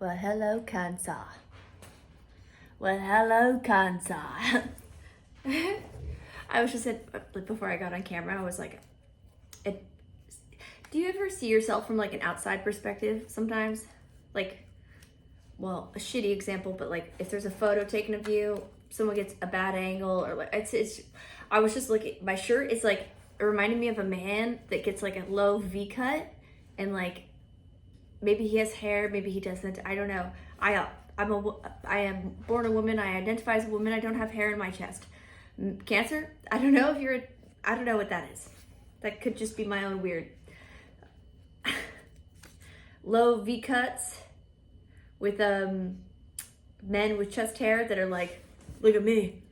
Well, hello, Cancer. Well, hello, Cancer. I was just before I got on camera, I was like, do you ever see yourself from like an outside perspective sometimes? Like, well, a shitty example, but like if there's a photo taken of you, someone gets a bad angle, or like I was just looking, my shirt is like, it reminded me of a man that gets like a low V cut, and like maybe he has hair, maybe he doesn't, I don't know. I am born a woman, I identify as a woman, I don't have hair in my chest. Cancer, I don't know if I don't know what that is. That could just be my own weird low V cuts with men with chest hair that are like, look at me,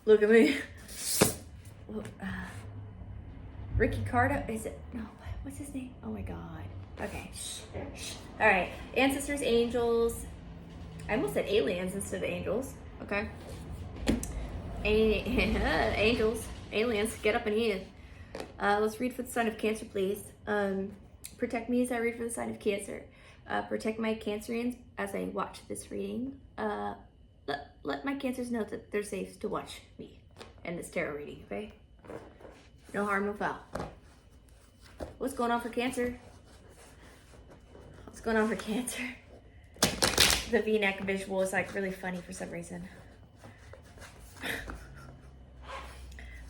look at me. Ricky Carter, is it? No, what's his name? Oh my God. Okay, shh. All right, ancestors, angels. I almost said aliens instead of angels. Okay. Angels, aliens, get up in here. Let's read for the sign of Cancer, please. Protect me as I read for the sign of Cancer. Protect my Cancerians as I watch this reading. Let my Cancers know that they're safe to watch me and this tarot reading, okay? No harm, no foul. What's going on for Cancer? What's going on for Cancer? The V-neck visual is like really funny for some reason.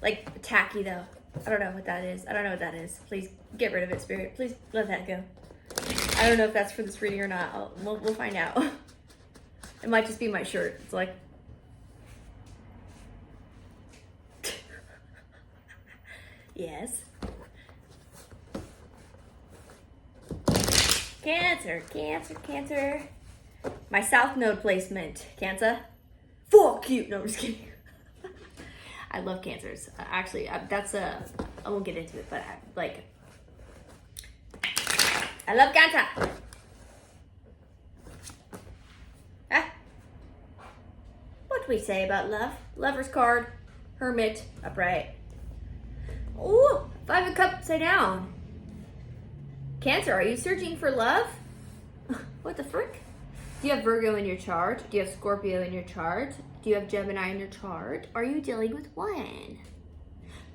Like tacky though. I don't know what that is. I don't know what that is. Please get rid of it, Spirit. Please let that go. I don't know if that's for this reading or not. We'll find out. It might just be my shirt. It's like... Yes. Cancer, Cancer, Cancer. My South Node placement, Cancer. Fuck you. No, I'm just kidding. I love Cancers. Actually, that's I won't get into it, but I love Cancer. Huh? What do we say about love? Lover's card, Hermit, upright. Ooh, 5 of Cups upside down. Cancer, are you searching for love? What the frick? Do you have Virgo in your chart? Do you have Scorpio in your chart? Do you have Gemini in your chart? Are you dealing with one?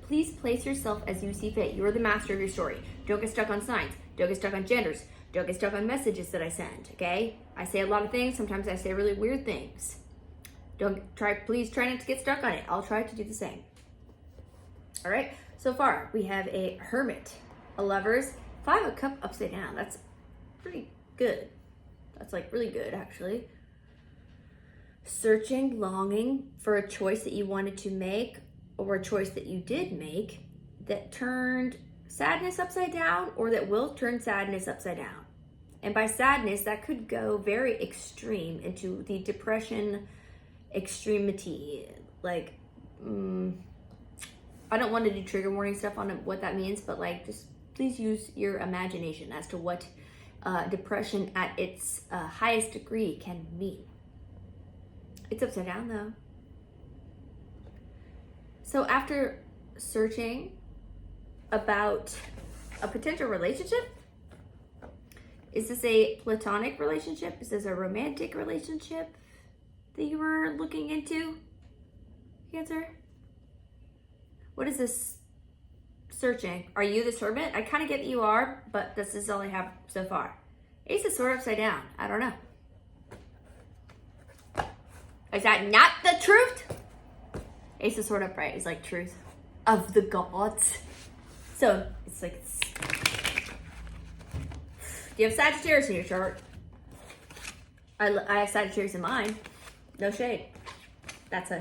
Please place yourself as you see fit. You are the master of your story. Don't get stuck on signs. Don't get stuck on genders. Don't get stuck on messages that I send, okay? I say a lot of things. Sometimes I say really weird things. Please try not to get stuck on it. I'll try to do the same. All right, so far we have a Hermit, a Lovers, 5 of Cups upside down. That's pretty good. That's like really good, actually. Searching, longing for a choice that you wanted to make, or a choice that you did make that turned sadness upside down, or that will turn sadness upside down. And by sadness, that could go very extreme into the depression extremity. Like, I don't want to do trigger warning stuff on what that means, but like, just please use your imagination as to what depression at its highest degree can mean. It's upside down though. So after searching about a potential relationship, is this a platonic relationship? Is this a romantic relationship that you were looking into, Cancer? What is this searching? Are you the Hermit? I kind of get that you are, but this is all I have so far. Ace of Swords upside down. I don't know. Is that not the truth? Ace of Swords upright is like truth of the gods. So it's like, do you have Sagittarius in your chart? I have Sagittarius in mine. No shade. That's a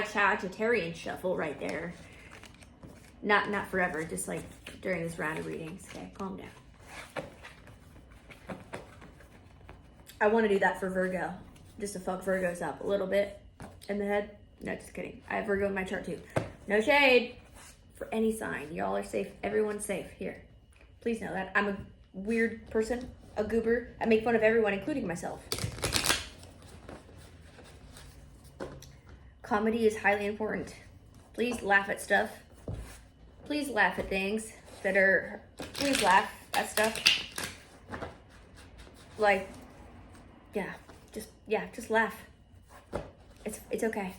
Sagittarian shuffle right there. Not forever, just like during this round of readings. Okay, calm down. I want to do that for Virgo, just to fuck Virgos up a little bit in the head. No, just kidding. I have Virgo in my chart too. No shade for any sign. Y'all are safe. Everyone's safe here. Please know that. I'm a weird person, a goober. I make fun of everyone, including myself. Comedy is highly important. Please laugh at stuff. Please laugh at things that are, please laugh at stuff. like, just laugh. It's okay.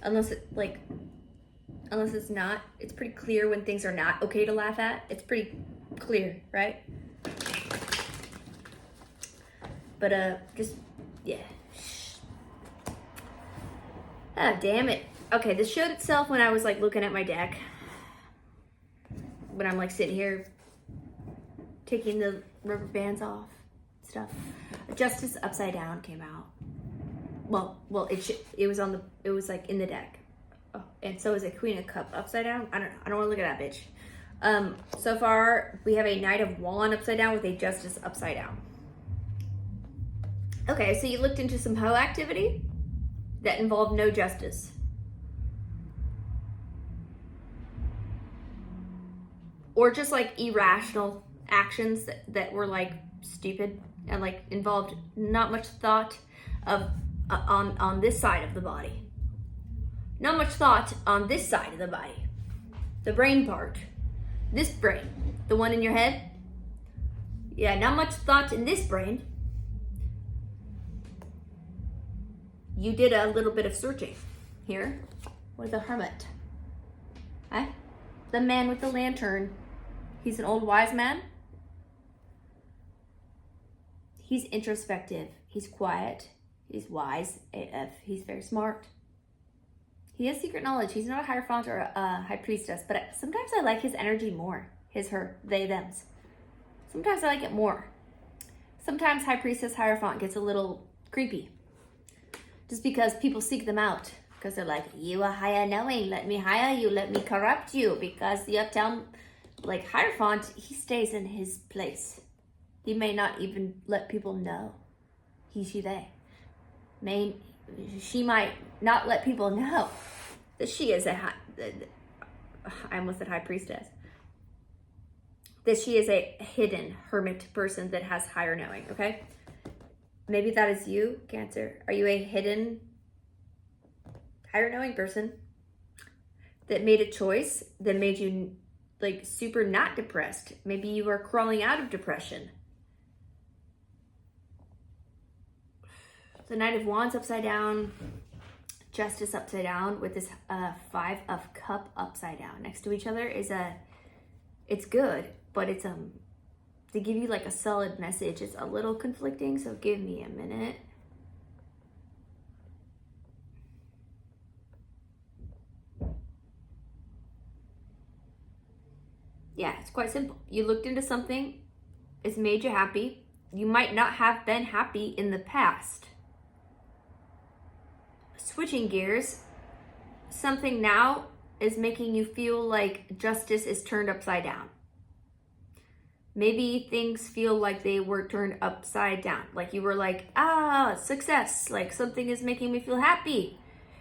Unless it's not, it's pretty clear when things are not okay to laugh at. It's pretty clear, right? But ah, damn it. Okay, this showed itself when I was like looking at my deck. When I'm like sitting here taking the rubber bands off, stuff. Justice upside down came out. Well, it was like in the deck. Oh, and so is a Queen of Cup upside down. I don't want to look at that bitch. So far we have a Knight of Wand upside down with a Justice upside down. Okay, so you looked into some hoe activity that involved no justice. Or just like irrational actions that were like stupid and like involved not much thought of on this side of the body. Not much thought on this side of the body. The brain part. This brain. The one in your head. Yeah, not much thought in this brain. You did a little bit of searching here with the Hermit. Huh? The man with the lantern. He's an old wise man. He's introspective. He's quiet. He's wise AF. He's very smart. He has secret knowledge. He's not a Hierophant or a High Priestess, but sometimes I like his energy more. His, her, they, thems. Sometimes I like it more. Sometimes High Priestess, Hierophant gets a little creepy. Just because people seek them out. Because they're like, you are higher knowing. Let me hire you. Let me corrupt you. Because the uptown, like Hierophant, he stays in his place. He may not even let people know. He, she, they. She might not let people know that she is I almost said High Priestess. That she is a hidden hermit person that has higher knowing, okay? Maybe that is you, Cancer. Are you a hidden, higher knowing person that made a choice that made you like super not depressed? Maybe you are crawling out of depression. The Knight of Wands upside down, Justice upside down with this Five of Cup upside down next to each other is it's good, but it's they give you like a solid message. It's a little conflicting, so give me a minute. Yeah, it's quite simple. You looked into something, it's made you happy. You might not have been happy in the past. Switching gears, something now is making you feel like justice is turned upside down. Maybe things feel like they were turned upside down. Like you were like, success. Like something is making me feel happy.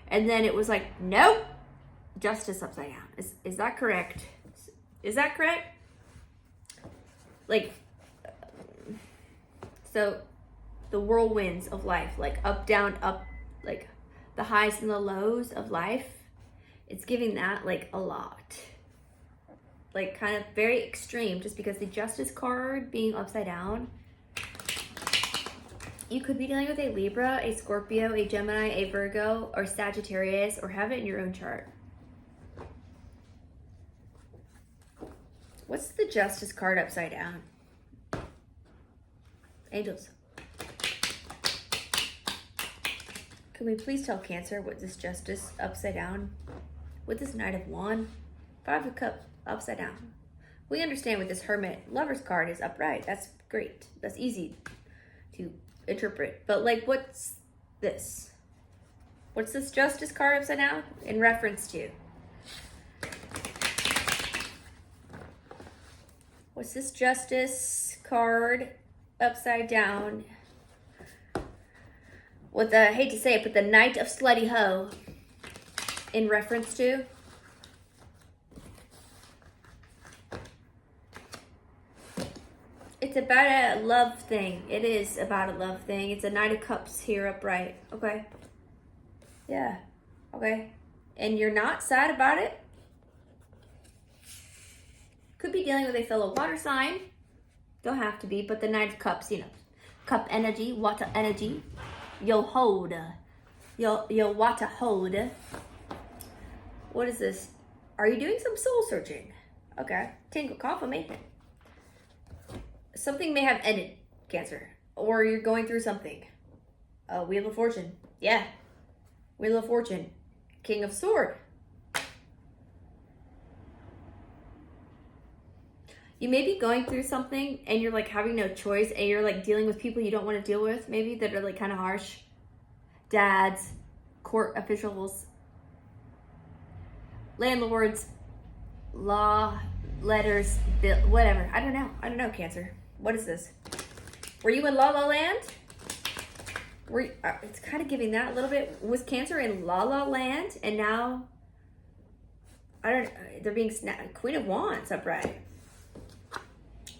And then it was like, nope, justice upside down. Is that correct? Is that correct? Like, so the whirlwinds of life, like up, down, up, like the highs and the lows of life, it's giving that like a lot. Like kind of very extreme, just because the Justice card being upside down, you could be dealing with a Libra, a Scorpio, a Gemini, a Virgo, or Sagittarius, or have it in your own chart. What's the Justice card upside down? Angels. Can we please tell Cancer what this Justice upside down with this Knight of Wand, Five of Cups upside down? We understand with this Hermit Lover's card is upright. That's great. That's easy to interpret. But like, what's this? What's this Justice card upside down in reference to? What's this Justice card upside down with the, I hate to say it, but the Knight of Slutty Hoe in reference to? It's about a love thing. It is about a love thing. It's a Knight of Cups here upright. Okay. Yeah. Okay. And you're not sad about it? Could be dealing with a fellow water sign. Don't have to be, but the Knight of Cups, you know, cup energy, water energy. You'll hold. You'll water hold. What is this? Are you doing some soul searching? Okay. Tingle confirmation. Something may have ended, Cancer. Or you're going through something. Wheel of Fortune. Yeah. Wheel of Fortune. King of Sword. You may be going through something and you're like having no choice and you're like dealing with people you don't want to deal with, maybe, that are like kind of harsh. Dads, court officials, landlords, law, letters, bill, whatever. I don't know, Cancer. What is this? Were you in La La Land? It's kind of giving that a little bit. Was Cancer in La La Land? And now, they're being snapped. Queen of Wands upright.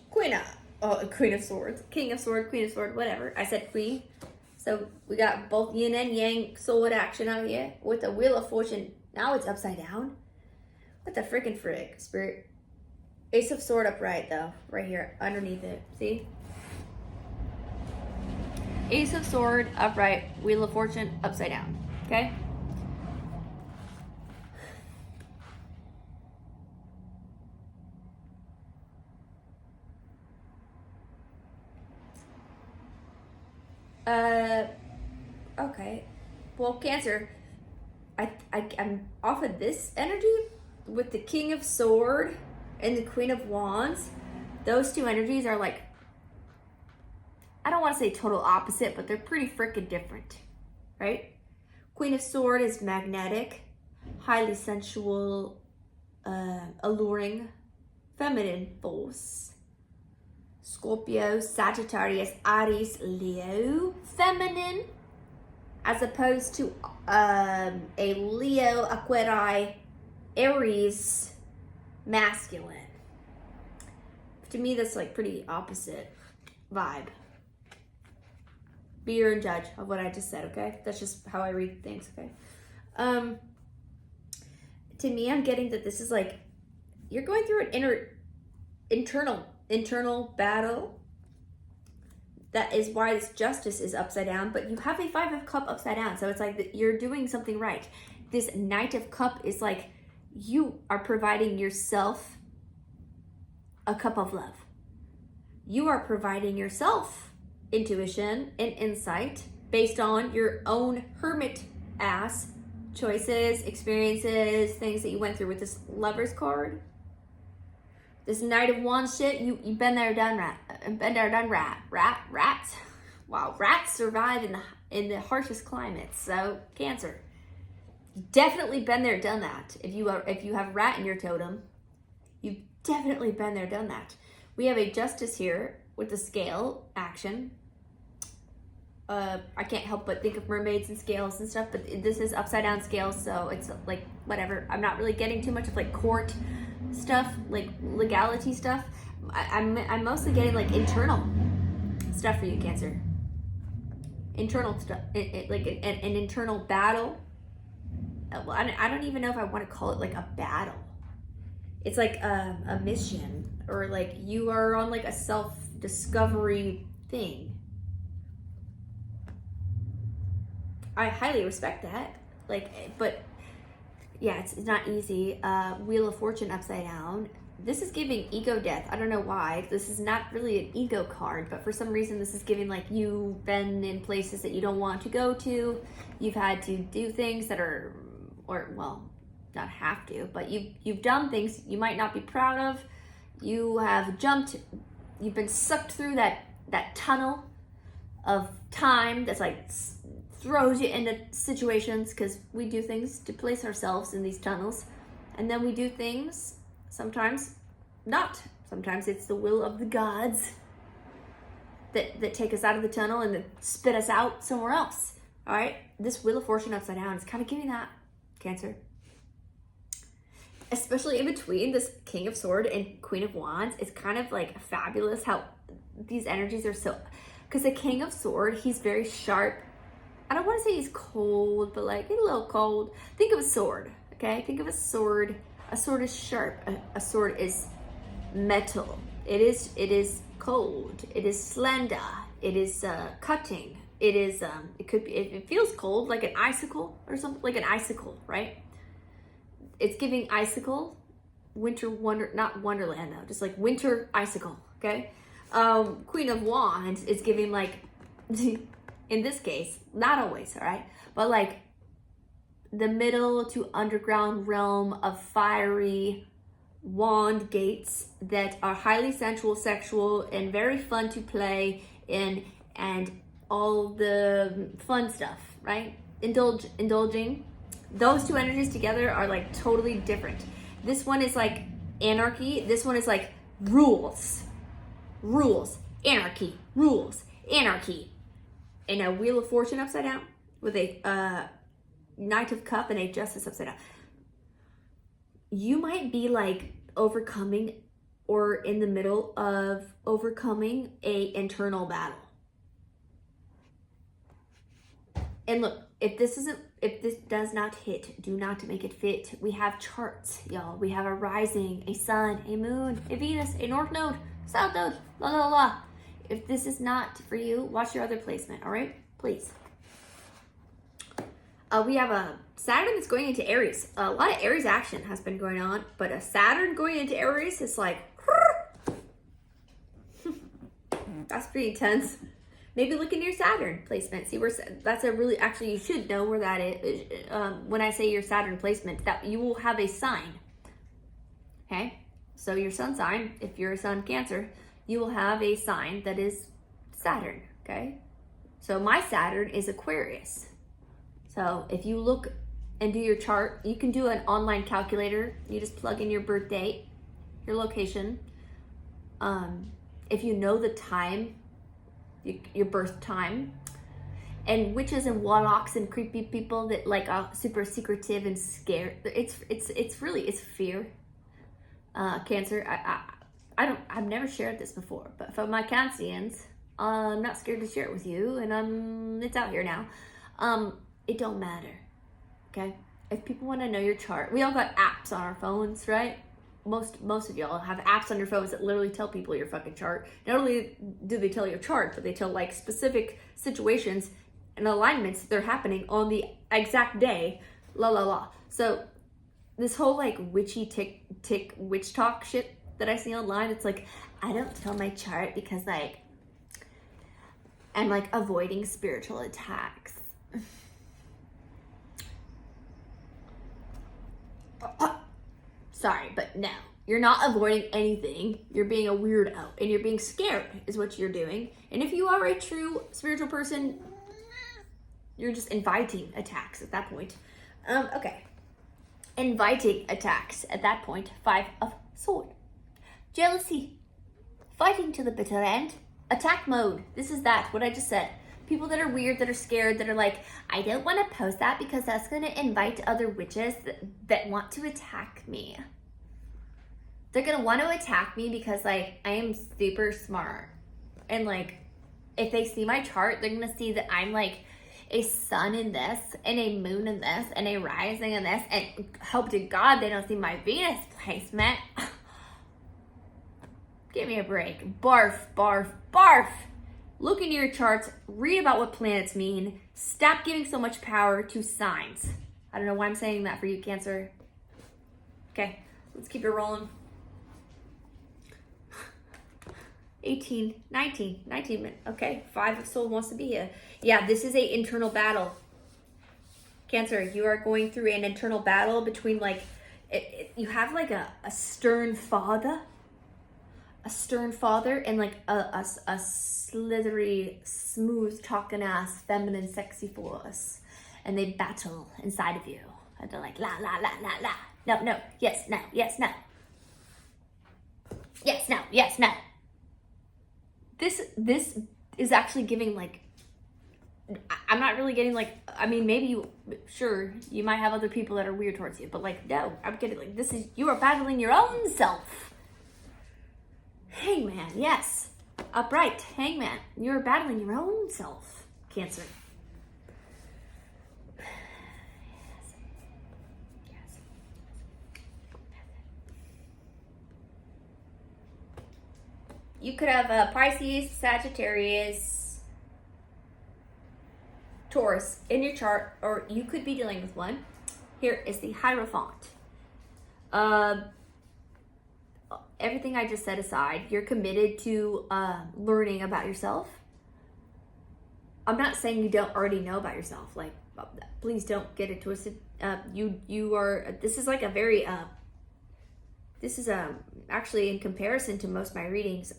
Queen of Swords. King of Sword, Queen of Sword, whatever. I said Queen. So we got both yin and yang sword action out here with the Wheel of Fortune. Now it's upside down. What the freaking frick, Spirit? Ace of Sword upright though, right here, underneath it. See? Ace of Sword upright, Wheel of Fortune upside down. Okay? Okay. Well, Cancer, I'm off of this energy with the King of Sword and the Queen of Wands. Those two energies are like, I don't want to say total opposite, but they're pretty freaking different, right? Queen of Sword is magnetic, highly sensual, alluring, feminine force. Scorpio, Sagittarius, Aries, Leo, feminine, as opposed to a Leo, Aquarii, Aries, masculine. To me, that's like pretty opposite vibe. Be your own judge of what I just said, okay? That's just how I read things, okay? To me, I'm getting that this is like, you're going through an internal battle. That is why this Justice is upside down, but you have a Five of Cup upside down, so it's like you're doing something right. This Knight of Cup is like you are providing yourself a cup of love. You are providing yourself intuition and insight based on your own hermit ass choices, experiences, things that you went through with this Lover's card. This Knight of Wands shit, you've been there, done rats. Wow, rats survive in the harshest climates. So Cancer, definitely been there, done that. If you have rat in your totem, you've definitely been there, done that. We have a Justice here with the scale action. I can't help but think of mermaids and scales and stuff, but this is upside down scales, so it's like whatever. I'm not really getting too much of like court stuff, like legality stuff. I'm mostly getting like internal stuff for you, Cancer. Internal stuff, like an internal battle. Well, I don't even know if I want to call it like a battle. It's like a mission, or like you are on like a self-discovery thing. I highly respect that. Like, but yeah, it's not easy. Wheel of Fortune upside down. This is giving ego death. I don't know why. This is not really an ego card, but for some reason this is giving like you've been in places that you don't want to go to. You've had to do things that are, or well, not have to, but you've done things you might not be proud of. You have jumped, you've been sucked through that tunnel of time that's like throws you into situations, because we do things to place ourselves in these tunnels, and then we do things sometimes not. Sometimes it's the will of the gods that take us out of the tunnel and that spit us out somewhere else. All right, this Wheel of Fortune upside down is kind of giving that, Cancer. Especially in between this King of Sword and Queen of Wands, it's kind of like fabulous how these energies are so, because the King of Sword, he's very sharp. I don't want to say he's cold, but like he's a little cold. Think of a sword, okay? Think of a sword. A sword is sharp. A sword is metal. It is cold. It is slender. It is cutting. It is it could be, it feels cold, like an icicle or something, like an icicle, right? It's giving icicle, winter wonder, not wonderland though, just like winter icicle, okay? Queen of Wands is giving like, in this case, not always, all right? But like the middle to underground realm of fiery wand gates that are highly sensual, sexual, and very fun to play in, and all the fun stuff, right? Indulging. Those two energies together are like totally different. This one is like anarchy. This one is like rules, anarchy, rules, anarchy. And a Wheel of Fortune upside down with a Knight of Cup and a Justice upside down. You might be like overcoming or in the middle of overcoming a internal battle. And look, if this does not hit, do not make it fit. We have charts, y'all. We have a rising, a sun, a moon, a Venus, a north node, south node, la la la. If this is not for you, watch your other placement, all right? Please. We have a Saturn that's going into Aries. A lot of Aries action has been going on, but a Saturn going into Aries is like, that's pretty intense. Maybe look into your Saturn placement. See where that's a really, actually you should know where that is. When I say your Saturn placement, that you will have a sign. Okay, so your sun sign, if you're a sun Cancer, you will have a sign that is Saturn. Okay, so my Saturn is Aquarius. So if you look and do your chart, you can do an online calculator. You just plug in your birth date, your location. If you know the time, your birth time, and witches and warlocks and creepy people that like are super secretive and scared. It's really fear. Cancer. I've never shared this before, but for my Cancerians, I'm not scared to share it with you, and it's out here now. It don't matter, okay? If people want to know your chart, we all got apps on our phones, right? Most of y'all have apps on your phones that literally tell people your fucking chart. Not only do they tell your chart, but they tell like specific situations and alignments that are happening on the exact day, la la la. So this whole like witchy tick witch talk shit that I see online, it's like, I don't tell my chart because like I'm like avoiding spiritual attacks. Sorry, but no, you're not avoiding anything. You're being a weirdo and you're being scared is what you're doing. And if you are a true spiritual person, you're just inviting attacks at that point. Okay. Inviting attacks at that point. 5 of Swords. Jealousy. Fighting to the bitter end. Attack mode. This is that, what I just said. People that are weird, that are scared, that are like, I don't want to post that because that's going to invite other witches that want to attack me. They're going to want to attack me because like I am super smart. And like, if they see my chart, they're going to see that I'm like a sun in this and a moon in this and a rising in this, and hope to God they don't see my Venus placement. Give me a break. Barf, barf, barf. Look into your charts, read about what planets mean. Stop giving so much power to signs. I don't know why I'm saying that for you, Cancer. Okay, let's keep it rolling. 18, 19 minutes. Okay, 5 of Swords wants to be here. Yeah, this is a internal battle. Cancer, you are going through an internal battle between like, you have like a stern father. A stern father and like a slithery, smooth talking ass, feminine, sexy force, and they battle inside of you. And they're like la la la la la. No, no, yes, no, yes, no. Yes, no, yes, no. This is actually giving like, I'm not really getting like, I mean, maybe you might have other people that are weird towards you, but like, no, I'm getting like, you are battling your own self. Hangman, yes. Upright, Hangman. You're battling your own self, Cancer. Yes. You could have Pisces, Sagittarius, Taurus in your chart, or you could be dealing with one. Here is the Hierophant. Everything I just said aside, you're committed to learning about yourself. I'm not saying you don't already know about yourself. Like, please don't get it twisted. You are. This is like a very. This is actually in comparison to most of my readings.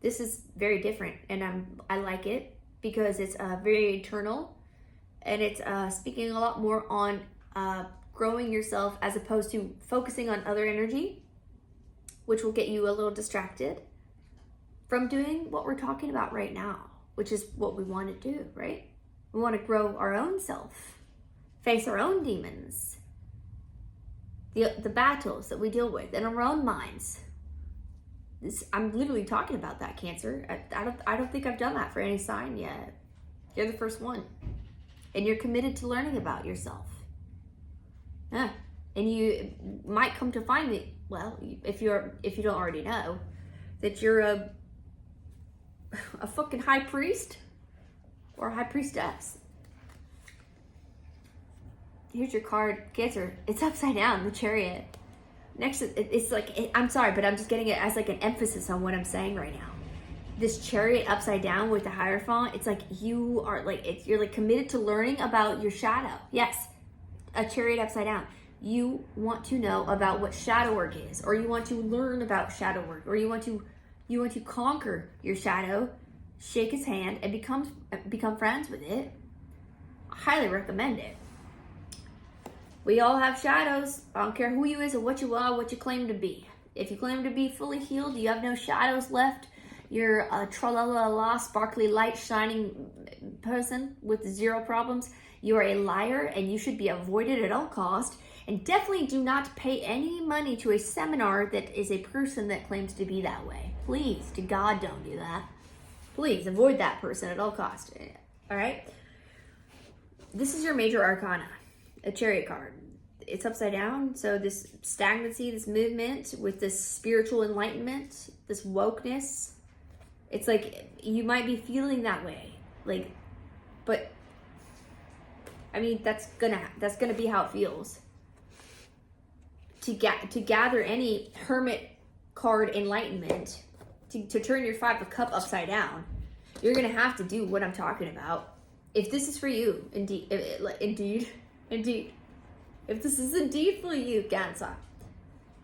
This is very different, and I like it because it's very internal, and it's speaking a lot more on growing yourself as opposed to focusing on other energy, which will get you a little distracted from doing what we're talking about right now, which is what we want to do, right? We want to grow our own self, face our own demons, the battles that we deal with in our own minds. I'm literally talking about that, Cancer. I don't think I've done that for any sign yet. You're the first one, and you're committed to learning about yourself. Yeah, and you might come to find that. Well, if you don't already know, that you're a fucking high priest or a high priestess. Here's your card, Cancer. It's upside down, the Chariot. Next, it's like, I'm sorry, but I'm just getting it as like an emphasis on what I'm saying right now. This Chariot upside down with the Hierophant, it's like you are like, you're like committed to learning about your shadow. Yes, a Chariot upside down. You want to know about what shadow work is, or you want to learn about shadow work, or you want to conquer your shadow, shake his hand, and become friends with it. I highly recommend it. We all have shadows. I don't care who you is or what you are, what you claim to be. If you claim to be fully healed, you have no shadows left. You're a tra-la-la-la, sparkly light shining person with zero problems. You are a liar, and you should be avoided at all cost. And definitely do not pay any money to a seminar that is a person that claims to be that way. Please, to God, don't do that. Please avoid that person at all cost. All right? This is your major arcana, a Chariot card. It's upside down, so this stagnancy, this movement with this spiritual enlightenment, this wokeness, it's like you might be feeling that way. Like, but I mean, that's gonna be how it feels. To gather any Hermit card enlightenment, to turn your 5 of Cups upside down, you're gonna have to do what I'm talking about. If this is for you, indeed. If this is indeed for you, Cancer,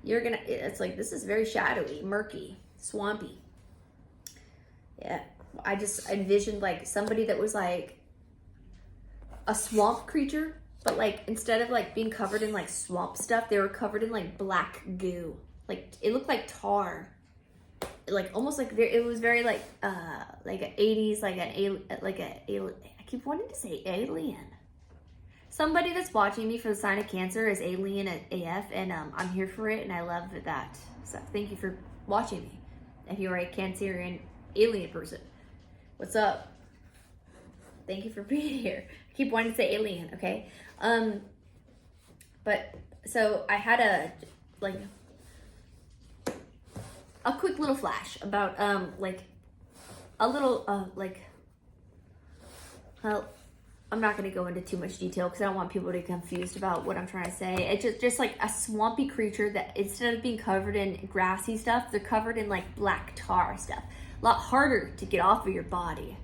it's like, this is very shadowy, murky, swampy. Yeah, I just envisioned like somebody that was like a swamp creature, but like instead of like being covered in like swamp stuff, they were covered in like black goo. Like it looked like tar. Like almost like it was very like an 80s, I keep wanting to say alien. Somebody that's watching me for the sign of Cancer is alien at AF, and I'm here for it, and I love that. So thank you for watching me. If you're a Cancerian alien person, what's up? Thank you for being here. I keep wanting to say alien, okay? But so I had a quick little flash about I'm not going to go into too much detail because I don't want people to be confused about what I'm trying to say. It's just like a swampy creature that instead of being covered in grassy stuff, they're covered in like black tar stuff. A lot harder to get off of your body.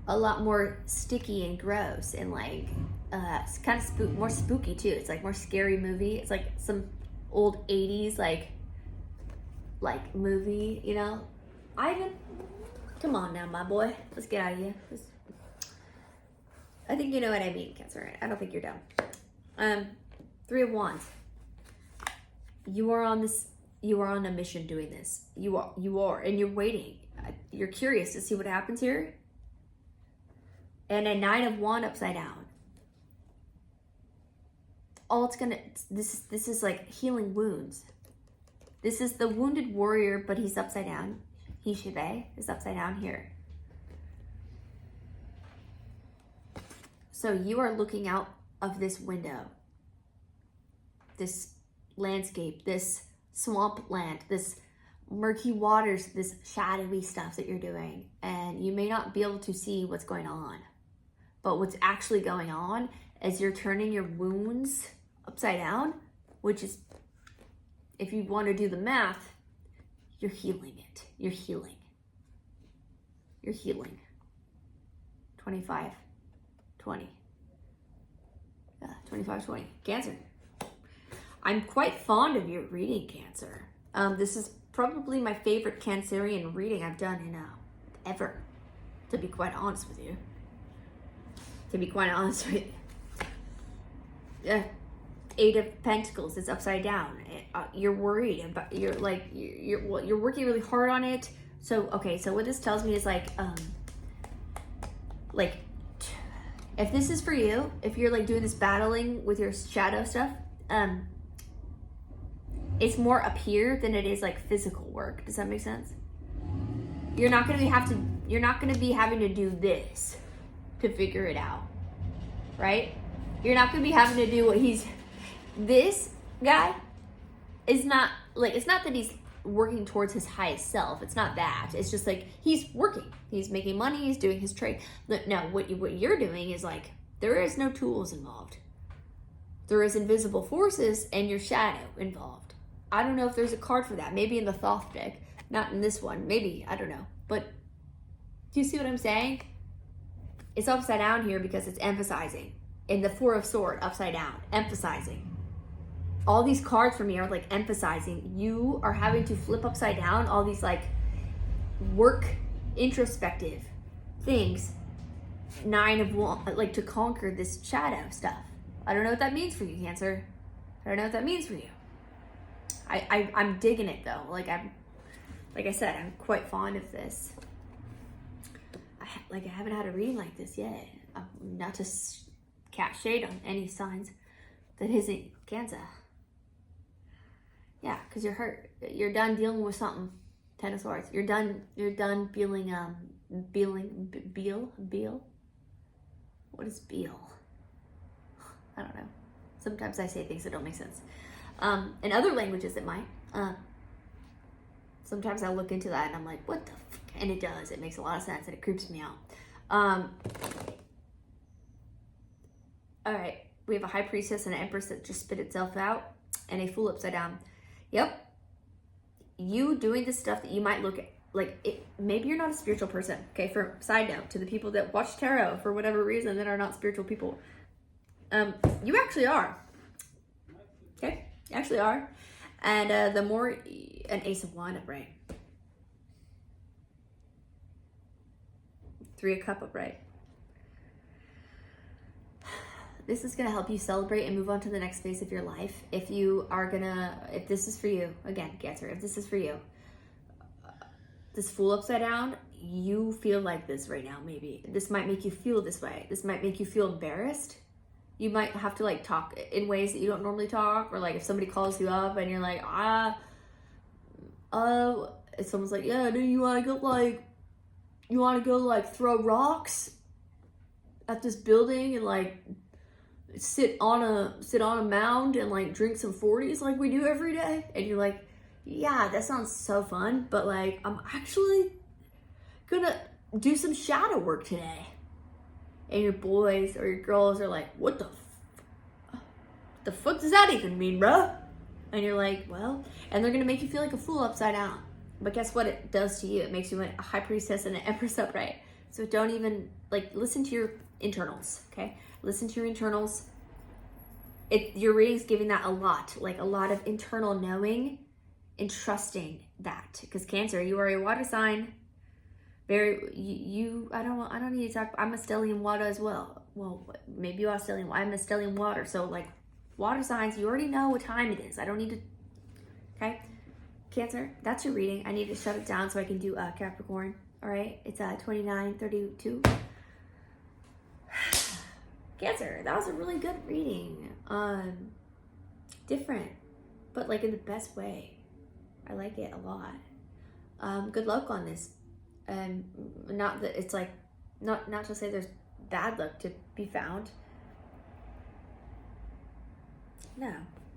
A lot more sticky and gross, and like it's kind of more spooky too. It's like more scary movie. It's like some old 80s like movie, you know. Come on now, my boy. Let's get out of here. I think you know what I mean, Cancer. I don't think you're dumb. 3 of Wands. You are on a mission doing this. You are, and you're waiting. You're curious to see what happens here. And a 9 of Wands upside down. This is like healing wounds. This is the wounded warrior, but he's upside down. 𝐬𝐭'𝐬 is upside down here. So you are looking out of this window, this landscape, this swamp land, this murky waters, this shadowy stuff that you're doing, and you may not be able to see what's going on. But what's actually going on is you're turning your wounds upside down, which is, if you want to do the math, you're healing it. You're healing. You're healing. 25, 20. 25, 20. Cancer. I'm quite fond of your reading, Cancer. This is probably my favorite Cancerian reading I've done in ever, to be quite honest with you. Yeah. 8 of Pentacles is upside down. You're worried about, you're working really hard on it. So, okay, so what this tells me is like, if this is for you, if you're like doing this battling with your shadow stuff, it's more up here than it is like physical work. Does that make sense? You're not gonna be having to do this to figure it out, right? You're not gonna be having to do what this guy is not, like, it's not that he's working towards his highest self. It's not that. It's just like, he's working. He's making money. He's doing his trade. Now, what you're doing is like, there is no tools involved. There is invisible forces and your shadow involved. I don't know if there's a card for that. Maybe in the Thoth deck. Not in this one. Maybe. I don't know. But do you see what I'm saying? It's upside down here because it's emphasizing. In the Four of Swords, upside down. Emphasizing. All these cards for me are like emphasizing. You are having to flip upside down all these like work introspective things. 9 of Wands, like to conquer this shadow stuff. I don't know what that means for you, Cancer. I don't know what that means for you. I'm digging it though. Like I said, I'm quite fond of this. I haven't had a reading like this yet. Not to cast shade on any signs that isn't Cancer. Yeah, because you're hurt. You're done dealing with something. 10 of Swords. You're done feeling Beal. What is Beal? I don't know. Sometimes I say things that don't make sense. In other languages it might. Sometimes I look into that and I'm like, what the fuck? And it does. It makes a lot of sense and it creeps me out. Alright. We have a High Priestess and an Empress that just spit itself out. And a Fool upside down. Yep. You doing this stuff that you might look at, like, maybe you're not a spiritual person. Okay, for side note, to the people that watch tarot for whatever reason that are not spiritual people. You actually are. Okay, you actually are. And the more, an Ace of Wands upright. 3 of Cups upright. This is going to help you celebrate and move on to the next phase of your life. If this is for you, again, Cancer, if this is for you, this Fool upside down, you feel like this right now, maybe. This might make you feel this way. This might make you feel embarrassed. You might have to like talk in ways that you don't normally talk, or like if somebody calls you up and you're like, if someone's like, yeah, do you want to go throw rocks at this building and like sit on a mound and like drink some 40s like we do every day? And you're like, yeah, that sounds so fun, but like I'm actually gonna do some shadow work today. And your boys or your girls are like, what the fuck does that even mean, bruh? And you're like, well, and they're gonna make you feel like a fool upside down. But guess what it does to you? It makes you a High Priestess and an Empress upright. So don't even, like, listen to your internals, okay? Listen to your internals. Your reading's giving that a lot of internal knowing and trusting that. Because Cancer, you are a water sign. I don't need to talk. I'm a stellium water as well. Well, maybe you are stellium. I'm a stellium water. So like water signs, you already know what time it is. I don't need to. Okay, Cancer, that's your reading. I need to shut it down so I can do Capricorn. All right, it's 29:32. Cancer, that was a really good reading. Different, but like in the best way. I like it a lot. Good luck on this. And not that it's like, not to say there's bad luck to be found. No,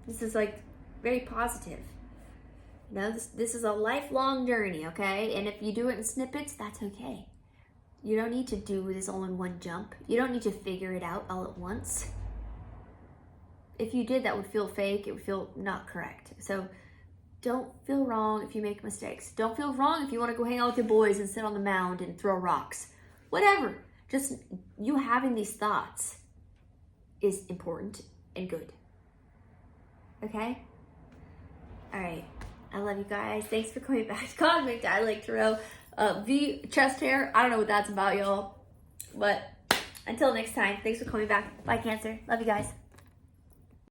this is like very positive. You know, this is a lifelong journey, okay? And if you do it in snippets, that's okay. You don't need to do this all in one jump. You don't need to figure it out all at once. If you did, that would feel fake. It would feel not correct. So don't feel wrong if you make mistakes. Don't feel wrong if you want to go hang out with your boys and sit on the mound and throw rocks. Whatever. Just you having these thoughts is important and good. Okay? All right. I love you guys. Thanks for coming back to Cosmic Dialect Tarot. V chest hair. I don't know what that's about, y'all. But until next time, thanks for coming back. Bye, Cancer. Love you guys.